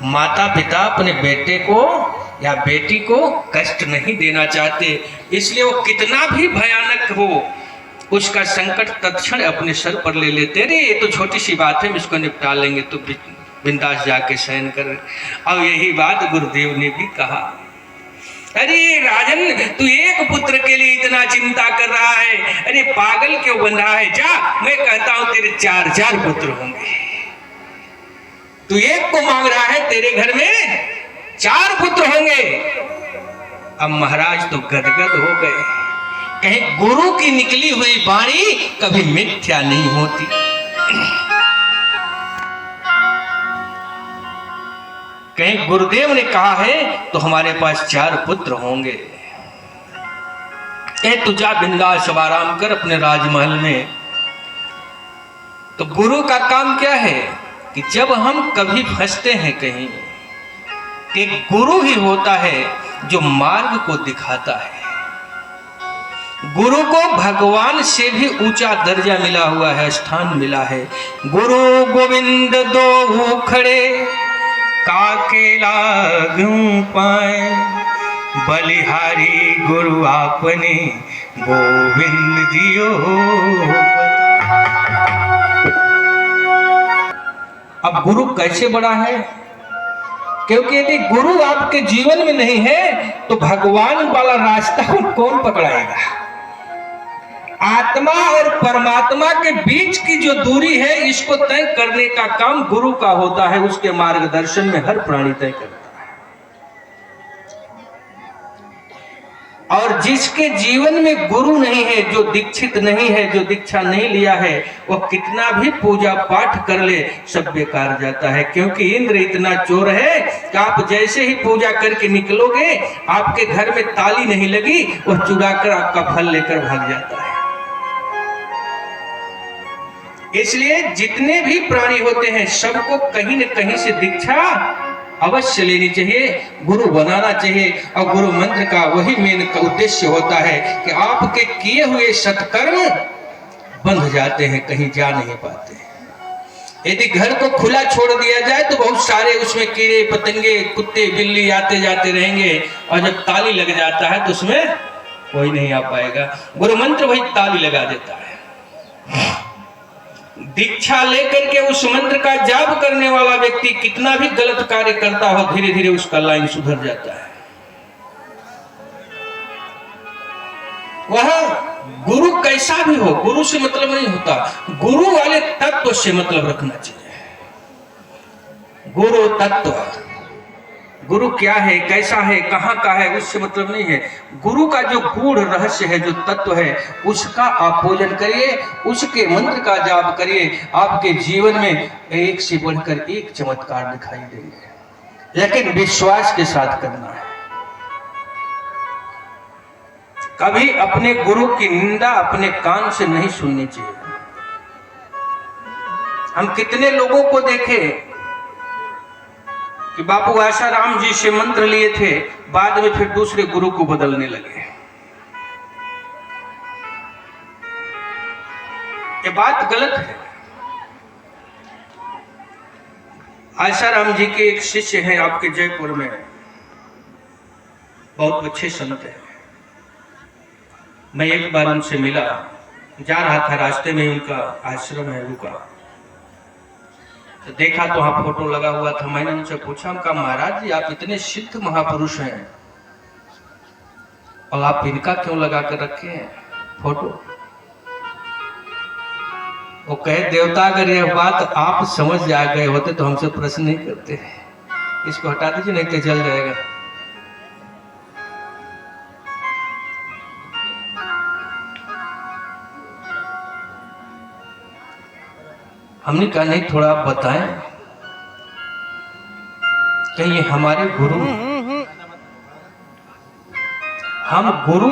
माता पिता अपने बेटे को या बेटी को कष्ट नहीं देना चाहते, इसलिए वो कितना भी भयानक हो उसका संकट तत्क्षण अपने सर पर ले लेते। अरे ये तो छोटी सी बात है, हम इसको निपटा लेंगे, तो बिंदास जाके शयन कर। और यही बात गुरुदेव ने भी कहा, अरे राजन तू एक पुत्र के लिए इतना चिंता कर रहा है, अरे पागल क्यों बन रहा है, जा मैं कहता हूं तेरे 4 पुत्र होंगे। तू एक को मांग रहा है, तेरे घर में 4 पुत्र होंगे। अब महाराज तो गदगद हो गए, कहीं गुरु की निकली हुई वाणी कभी मिथ्या नहीं होती। कहीं गुरुदेव ने कहा है तो हमारे पास 4 पुत्र होंगे। तू जा बिंदास आराम कर अपने राजमहल में। तो गुरु का काम क्या है कि जब हम कभी फंसते हैं कहीं, एक गुरु ही होता है जो मार्ग को दिखाता है। गुरु को भगवान से भी ऊंचा दर्जा मिला हुआ है, स्थान मिला है। गुरु गोविंद दो खड़े काके लागूं पाए, बलिहारी गुरु आपने गोविंद दियो। अब गुरु कैसे बड़ा है? क्योंकि यदि गुरु आपके जीवन में नहीं है तो भगवान वाला रास्ता कौन पकड़ाएगा? आत्मा और परमात्मा के बीच की जो दूरी है, इसको तय करने का काम गुरु का होता है। उसके मार्गदर्शन में हर प्राणी तय करता है। और जिसके जीवन में गुरु नहीं है, जो दीक्षित नहीं है, जो दीक्षा नहीं लिया है, वो कितना भी पूजा पाठ कर ले सब बेकार जाता है। क्योंकि इंद्र इतना चोर है कि आप जैसे ही पूजा करके निकलोगे, आपके घर में ताली नहीं लगी, वो चुराकर आपका फल लेकर भाग जाता है। इसलिए जितने भी प्राणी होते हैं सबको कहीं न कहीं से दीक्षा अवश्य लेनी चाहिए, गुरु बनाना चाहिए। और गुरु मंत्र का वही मेन उद्देश्य होता है कि आपके किए हुए सत्कर्म बंध जाते हैं, कहीं जा नहीं पाते। यदि घर को खुला छोड़ दिया जाए तो बहुत सारे उसमें कीड़े पतंगे कुत्ते बिल्ली आते जाते रहेंगे, और जब ताली लग जाता है तो उसमें कोई नहीं आ पाएगा। गुरु मंत्र वही ताली लगा देता है। दीक्षा लेकर के उस मंत्र का जाप करने वाला व्यक्ति कितना भी गलत कार्य करता हो, धीरे धीरे उसका लाइन सुधर जाता है। वह गुरु कैसा भी हो, गुरु से मतलब नहीं होता, गुरु वाले तत्व से मतलब रखना चाहिए। गुरु तत्व, गुरु क्या है, कैसा है, कहां का है, उससे मतलब नहीं है। गुरु का जो गूढ़ रहस्य है, जो तत्व है, उसका आप पूजन करिए, उसके मंत्र का जाप करिए। आपके जीवन में एक से बढ़कर एक चमत्कार दिखाई देंगे, लेकिन विश्वास के साथ करना है। कभी अपने गुरु की निंदा अपने कान से नहीं सुननी चाहिए। हम कितने लोगों को देखे कि बापू आशाराम जी से मंत्र लिए थे, बाद में फिर दूसरे गुरु को बदलने लगे। ये बात गलत है। आशाराम जी के एक शिष्य हैं आपके जयपुर में, बहुत अच्छे संत हैं। मैं एक बार उनसे मिला, जा रहा था, रास्ते में उनका आश्रम है, रुका तो देखा तो वहां फोटो लगा हुआ था। मैंने उनसे पूछा, उनका महाराज जी आप इतने सिद्ध महापुरुष हैं और आप इनका क्यों लगा कर रखे हैं फोटो? वो कहे, देवता अगर यह बात आप समझ जा गए होते तो हमसे प्रश्न नहीं करते, इसको हटा दीजिए नहीं तो जल जाएगा। हमने कहा नहीं, थोड़ा आप बताएं, कहीं हमारे गुरु, हम गुरु